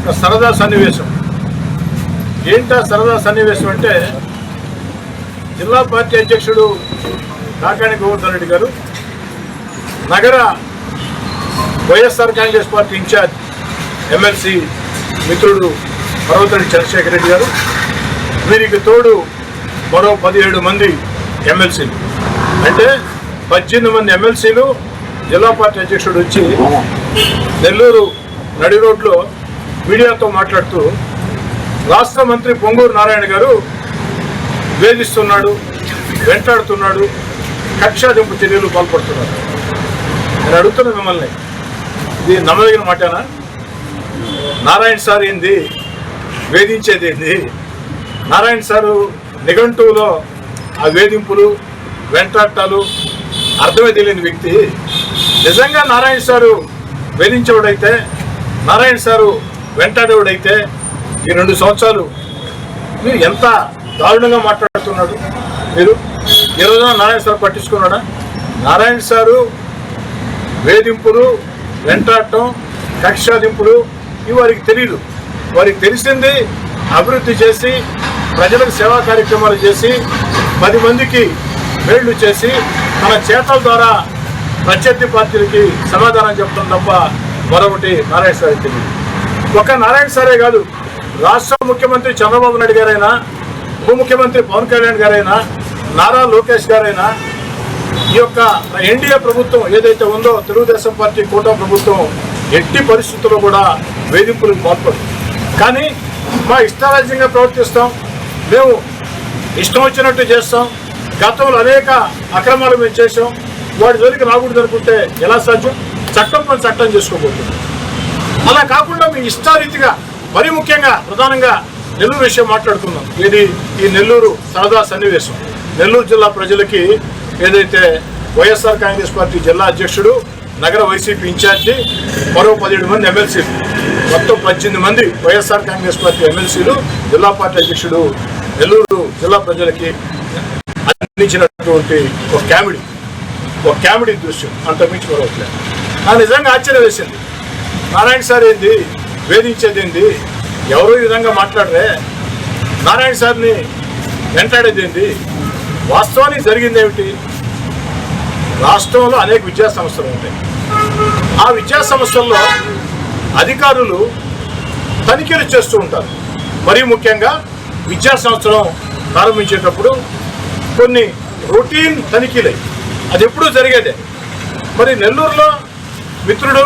ఒక సరదా సన్నివేశం. ఏంటా సరదా సన్నివేశం అంటే, జిల్లా పార్టీ అధ్యక్షుడు కాకాని గోవర్ధన్ రెడ్డి గారు, నగర YSR Congress party in charge MLC మిత్రుడు పర్వతరెడ్డి చంద్రశేఖర్ రెడ్డి గారు, వీరికి తోడు మరో 17 మంది ఎమ్మెల్సీలు, అంటే 18 మంది ఎమ్మెల్సీలు జిల్లా పార్టీ అధ్యక్షుడు వచ్చి నెల్లూరు నడి రోడ్లో మీడియాతో మాట్లాడుతూ, రాష్ట్ర మంత్రి పొంగూరు నారాయణ గారు వేధిస్తున్నాడు, వెంటాడుతున్నాడు, కక్షాదింపు చర్యలు పాల్పడుతున్నారు. నేను అడుగుతున్నా మిమ్మల్ని, ఇది నమ్మదగిన మాటేనా? నారాయణ సార్ ఏంది వేధించేది ఏంది? నారాయణ సారు నిఘంటువులో ఆ వేధింపులు, వెంటాటాలు అర్థమే తెలియని వ్యక్తి. నిజంగా నారాయణ సారు వేధించేవాడైతే, నారాయణ సారు వెంటాడేవాడైతే ఈ 2 సంవత్సరాలు మీరు ఎంత దారుణంగా మాట్లాడుతున్నాడు? మీరు ఈ రోజున నారాయణ సార్ పట్టించుకున్నాడా? నారాయణ సారు వేధింపులు, వెంటాడటం, కక్షాదింపులు ఇవి వారికి తెలియదు. వారికి తెలిసింది అభివృద్ధి చేసి, ప్రజలకు సేవా కార్యక్రమాలు చేసి, 10 మందికి మేళ్లు చేసి, తన చేతల ద్వారా ప్రత్యర్థి పార్టీలకి సమాధానం చెప్పడం తప్ప మరొకటి నారాయణ సార్ తెలియదు. ఒక నారాయణ సారే కాదు, రాష్ట్ర ముఖ్యమంత్రి చంద్రబాబు నాయుడు గారైనా, ఉప ముఖ్యమంత్రి పవన్ కళ్యాణ్ గారైనా, నారా లోకేష్ గారైనా, ఈ యొక్క ఎన్డీఏ ప్రభుత్వం ఏదైతే ఉందో, తెలుగుదేశం పార్టీ కూటమి ప్రభుత్వం ఎట్టి పరిస్థితుల్లో కూడా వేధింపులకు పాల్పడు. కానీ మా ఇష్టారాజ్యంగా ప్రవర్తిస్తాం, మేము ఇష్టం వచ్చినట్టు చేస్తాం, గతంలో అనేక అక్రమాలు మేము చేసాం, వాడి జోలికి రాకూడదు అనుకుంటే ఎలా సాధ్యం? చట్టం పని చట్టం చేసుకోబోతుంది. అలా కాకుండా మీ ఇష్టారీతిగా, మరీ ముఖ్యంగా ప్రధానంగా నెల్లూరు విషయం మాట్లాడుతున్నాం. ఇది ఈ నెల్లూరు సరదా సన్నివేశం. నెల్లూరు జిల్లా ప్రజలకి ఏదైతే వైఎస్ఆర్ కాంగ్రెస్ పార్టీ జిల్లా అధ్యక్షుడు, నగర వైసీపీ ఇన్ఛార్జి, మరో 17 మంది ఎమ్మెల్సీలు, మొత్తం 18 మంది వైఎస్ఆర్ కాంగ్రెస్ పార్టీ ఎమ్మెల్సీలు, జిల్లా పార్టీ అధ్యక్షుడు నెల్లూరు జిల్లా ప్రజలకి అందించినటువంటి ఒక కామెడీ దృశ్యం, అంతకుమించి మరొకట్లేదు. నాకు నిజంగా ఆశ్చర్యం వేసింది. నారాయణ సార్ ఏంది వేధించేది ఏంది? ఎవరో ఈ విధంగా మాట్లాడరే, నారాయణ సార్ని వెంటాడేది ఏంది? వాస్తవానికి జరిగింది ఏమిటి? రాష్ట్రంలో అనేక విద్యా సంస్థలు ఉంటాయి. ఆ విద్యా సంస్థల్లో అధికారులు తనిఖీలు చేస్తూ ఉంటారు. మరీ ముఖ్యంగా విద్యా సంస్థను ప్రారంభించేటప్పుడు కొన్ని రొటీన్ తనిఖీలు, అది ఎప్పుడూ జరిగేదే. మరి నెల్లూరులో మిత్రుడు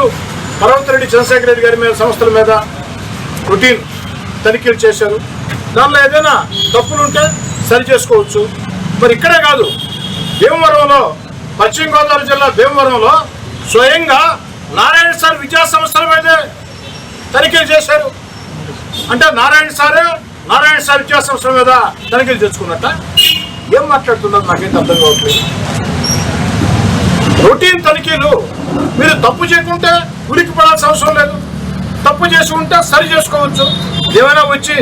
పర్వతరెడ్డి చంద్రశేఖర్ రెడ్డి గారి మీద సంస్థల మీద రొటీన్ తనిఖీలు చేశారు. దానిలో ఏదైనా తప్పులుంటే సరి చేసుకోవచ్చు. మరి ఇక్కడే కాదు, భీమవరంలో, పశ్చిమ గోదావరి జిల్లా భీమవరంలో స్వయంగా నారాయణ సార్ విద్యా సంస్థల మీదే తనిఖీలు చేశారు. అంటే నారాయణ సార్ విద్యా సంస్థల మీద తనిఖీలు తెచ్చుకున్నట్ట? ఏం మాట్లాడుతున్నారు నాకైతే అర్థం కావట్లేదు. రొటీన్ తనిఖీలు. మీరు తప్పు చేయకుంటే ఉరికి పడాల్సిన అవసరం లేదు, తప్పు చేసి ఉంటే సరి చేసుకోవచ్చు. ఏమైనా వచ్చి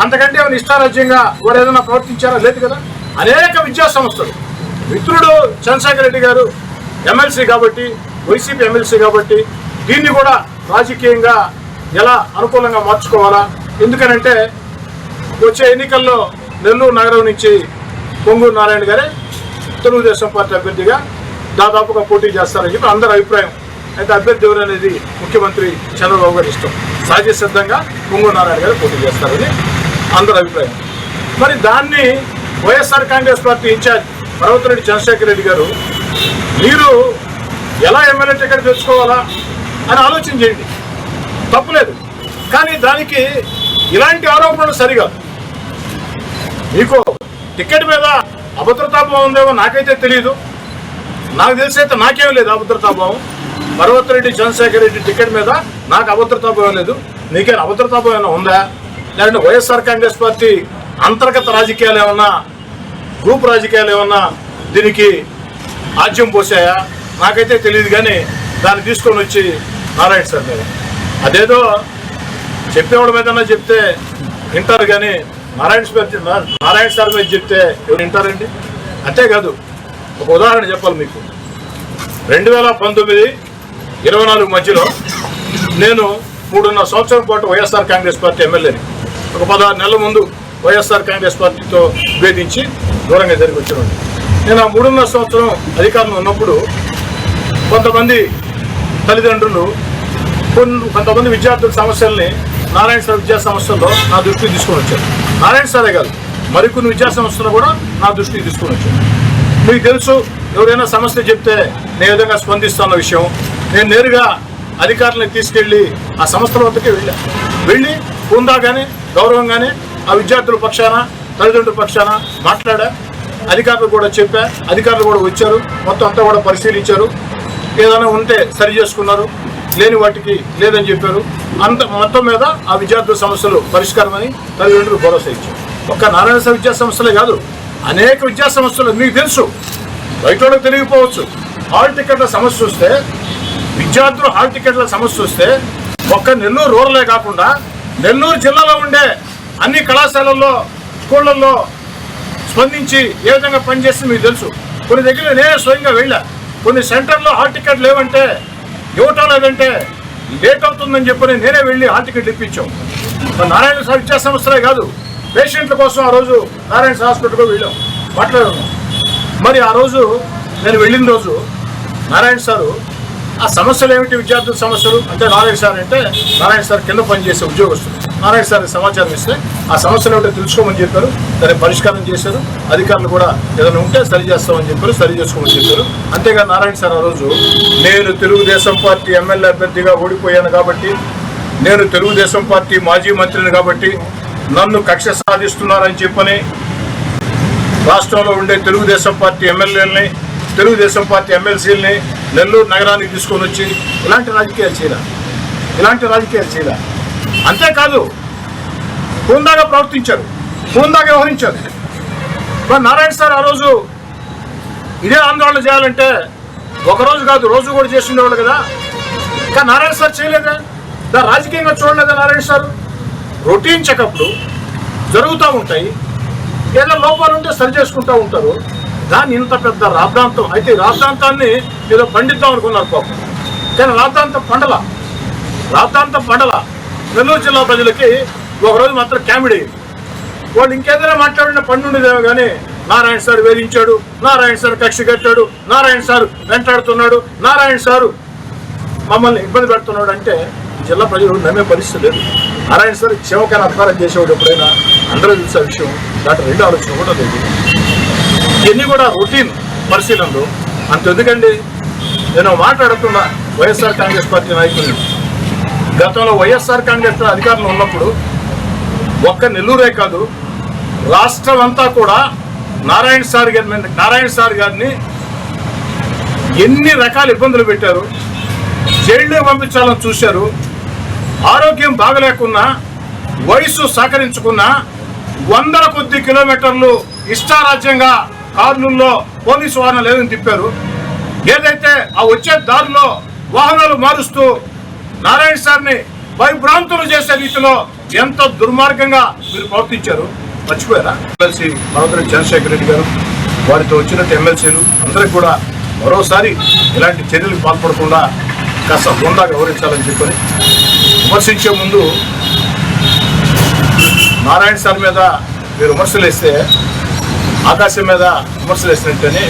అంతకంటే ఏమైనా ఇష్టారాజ్యంగా వారు ఏదైనా ప్రవర్తించారా? లేదు కదా. అనేక విద్యా సంస్థలు, మిత్రుడు చంద్రశేఖర్ రెడ్డి గారు ఎమ్మెల్సీ కాబట్టి, వైసీపీ ఎమ్మెల్సీ కాబట్టి, దీన్ని కూడా రాజకీయంగా ఎలా అనుకూలంగా మార్చుకోవాలా? ఎందుకనంటే వచ్చే ఎన్నికల్లో నెల్లూరు నగరం నుంచి పొంగూరు నారాయణ గారే తెలుగుదేశం పార్టీ అభ్యర్థిగా దాదాపుగా పోటీ చేస్తారని చెప్పి అందరి అభిప్రాయం. అయితే అభ్యర్థి ఎవరు అనేది ముఖ్యమంత్రి చంద్రబాబు గారు ఇష్టం. సహజ సిద్ధంగా పొంగూరు నారాయణ గారు పోటీ చేస్తారని అందరి అభిప్రాయం. మరి దాన్ని YSR Congress party incharge Parvathareddy Chandrasekhar Reddy గారు, మీరు ఎలా ఎమ్మెల్యే టికెట్ తెచ్చుకోవాలా అని ఆలోచన చేయండి, తప్పులేదు. కానీ దానికి ఇలాంటి ఆరోపణలు సరిగా, మీకు టికెట్ మీద అభద్రతాభావం ఉందేమో నాకైతే తెలియదు. నాకు తెలిసి అయితే నాకేం లేదు అభద్రతాభావం. పర్వతరెడ్డి చంద్రశేఖర్ రెడ్డి టికెట్ మీద నాకు అభద్రతాభావం లేదు. నీకేం అభద్రతాభావం ఏమైనా ఉందా? లేదంటే వైఎస్ఆర్ కాంగ్రెస్ పార్టీ అంతర్గత రాజకీయాలు ఏమన్నా, గ్రూప్ రాజకీయాలు ఏమన్నా దీనికి ఆజ్యం పోసాయా? నాకైతే తెలియదు. కానీ దాన్ని తీసుకొని వచ్చి నారాయణ సార్ మీద అదేదో చెప్పేవాడి మీదన్నా చెప్తే వింటారు, కానీ నారాయణ సార్ మీద చెప్తే ఎవరు వింటారండి? అంతేకాదు, ఒక ఉదాహరణ చెప్పాలి మీకు. 2019-24 మధ్యలో నేను 3.5 సంవత్సరం పాటు వైఎస్ఆర్ కాంగ్రెస్ పార్టీ ఎమ్మెల్యేని ఒక 16 నెలల ముందు వైఎస్ఆర్ కాంగ్రెస్ పార్టీతో భేదించి దూరంగా జరిగి వచ్చినాడు. నేను ఆ 3.5 సంవత్సరం అధికారంలో ఉన్నప్పుడు కొంతమంది తల్లిదండ్రులు కొంతమంది విద్యార్థుల సమస్యల్ని నారాయణ సార్ విద్యా సంస్థల్లో నా దృష్టికి తీసుకొని వచ్చారు. నారాయణ సారే కాదు, మరికొన్ని విద్యా సంస్థలు కూడా నా దృష్టికి తీసుకొని వచ్చారు. మీకు తెలుసు, ఎవరైనా సమస్య చెప్తే నేను విధంగా స్పందిస్తున్న విషయం. నేను నేరుగా అధికారులను తీసుకెళ్ళి ఆ సంస్థల వద్దకే వెళ్ళి హుందాగానే గౌరవంగానే ఆ విద్యార్థుల పక్షాన తల్లిదండ్రుల పక్షాన మాట్లాడా. అధికారులు కూడా చెప్పా, అధికారులు కూడా వచ్చారు, మొత్తం అంతా కూడా పరిశీలించారు. ఏదైనా ఉంటే సరి చేసుకున్నారు, లేని వాటికి లేదని చెప్పారు. మొత్తం మీద ఆ విద్యార్థుల సమస్యలు పరిష్కారమని తల్లిదండ్రులు భరోసా ఇచ్చారు. ఒక్క నారాయణ సార్ విద్యా సంస్థలే కాదు, అనేక విద్యా సంస్థలు మీకు తెలుసు, బయట వాళ్ళకి తెలియకపోవచ్చు. హాల్ టికెట్ల సమస్య వస్తే, విద్యార్థులు హాల్ టికెట్ల సమస్య వస్తే ఒక్క నెల్లూరు రూరలే కాకుండా నెల్లూరు జిల్లాలో ఉండే అన్ని కళాశాలల్లో స్కూళ్ళల్లో స్పందించి ఏ విధంగా పనిచేస్తే మీకు తెలుసు. కొన్ని దగ్గర నేనే స్వయంగా వెళ్ళా. కొన్ని సెంటర్లో హాల్ టికెట్ లేవంటే, ఇవ్వటం లేదంటే లేట్ అవుతుందని చెప్పని నేనే వెళ్ళి హాల్ టికెట్ ఇప్పించాం. నారాయణ సార్ విద్యా సంస్థలే కాదు, పేషెంట్ల కోసం ఆ రోజు నారాయణ సార్ హాస్పిటల్కి వెళ్ళాం, మాట్లాడున్నాం. మరి ఆ రోజు నేను వెళ్ళిన రోజు నారాయణ సారు ఆ సమస్యలు ఏమిటి, విద్యార్థుల సమస్యలు అంటే నారాయణ సార్ కింద పనిచేసే ఉద్యోగస్తులు. నారాయణ సార్ సమాచారం ఇస్తే ఆ సమస్యలు ఏమిటో తెలుసుకోమని చెప్పారు, దాన్ని పరిష్కారం చేశారు. అధికారులు కూడా ఏదైనా ఉంటే సరి చేస్తామని చెప్పారు, సరి చేసుకోమని చెప్పారు. అంతేగాని నారాయణ సార్ ఆ రోజు నేను తెలుగుదేశం పార్టీ ఎమ్మెల్యే అభ్యర్థిగా ఓడిపోయాను కాబట్టి, నేను తెలుగుదేశం పార్టీ మాజీ మంత్రిని కాబట్టి నన్ను కక్ష సాధిస్తున్నారని చెప్పని రాష్ట్రంలో ఉండే తెలుగుదేశం పార్టీ ఎమ్మెల్యేలని, తెలుగుదేశం పార్టీ ఎమ్మెల్సీలని నెల్లూరు నగరానికి తీసుకొని వచ్చి ఇలాంటి రాజకీయాలు చేయాలి. అంతేకాదు, హుందాగా ప్రవర్తించారు, హుందాగా వ్యవహరించారు. మరి నారాయణ సార్ ఆ రోజు ఇదే ఆందోళన చేయాలంటే ఒకరోజు కాదు, రోజు కూడా చేసి ఉండేవాళ్ళు కదా. కానీ నారాయణ సార్ చేయలేదా? రాజకీయంగా చూడలేదా నారాయణ సార్? రొటీన్ చెకప్లు జరుగుతూ ఉంటాయి, ఏదో లోపాలు ఉంటే సరి చేసుకుంటూ ఉంటారు. దాన్ని ఇంత పెద్ద రాద్ధాంతం అయితే, రాద్ధాంతాన్ని ఏదో పండిద్దాం అనుకున్నారు పాపం. కానీ రాద్ధాంతం పండల నెల్లూరు జిల్లా ప్రజలకి ఒకరోజు మాత్రం కామెడీ. వాళ్ళు ఇంకేదైనా మాట్లాడిన పండుండేదేమో కానీ నారాయణ సార్ వేధించాడు, నారాయణ సార్ కక్ష కట్టాడు, నారాయణ సార్ వెంటాడుతున్నాడు, నారాయణ సారు మమ్మల్ని ఇబ్బంది పెడుతున్నాడు అంటే జిల్లా ప్రజలు నమ్మే పరిస్థితి లేదు. నారాయణ సార్ క్షేమకర అధికారం చేసేవాడు ఎప్పుడైనా అందరూ తెలిసే విషయం, దాంట్లో రెండు ఆలోచన కూడా లేదు. ఇవన్నీ కూడా రొటీన్ పరిశీలనలు. అంతెందుకండి, నేను మాట్లాడుతున్న వైఎస్ఆర్ కాంగ్రెస్ పార్టీ నాయకులు గతంలో వైఎస్ఆర్ కాంగ్రెస్ అధికారంలో ఉన్నప్పుడు ఒక్క నెల్లూరే కాదు, రాష్ట్రం అంతా కూడా నారాయణ సార్ గారిని ఎన్ని రకాల ఇబ్బందులు పెట్టారు, జైల్లో పంపించాలని చూశారు. ఆరోగ్యం బాగలేకున్నా, వయసు సహకరించుకున్నా 100ల కొద్ది కిలోమీటర్లు ఇష్టారాజ్యంగా కార్లలో పోలీసు వాహనాలు ఏదని తిప్పారు. ఏదైతే ఆ వచ్చే దారిలో వాహనాలు మారుస్తూ నారాయణ సార్ని భయభ్రాంతులు చేసే రీతిలో ఎంత దుర్మార్గంగా మీరు ప్రవర్తించారు మర్చిపోయారా? ఎమ్మెల్సీ మనోదరి చంద్రశేఖర్ రెడ్డి గారు, వారితో వచ్చినట్టు ఎమ్మెల్సీలు అందరికి కూడా మరోసారి ఇలాంటి చర్యలకు పాల్పడకుండా కాస్త హుందాగా వ్యవహరించాలని చెప్పని విమర్శించే ముందు నారాయణ సార్ మీద మీరు విమర్శలు వేస్తే ఆకాశం మీద విమర్శలు వేసినట్టని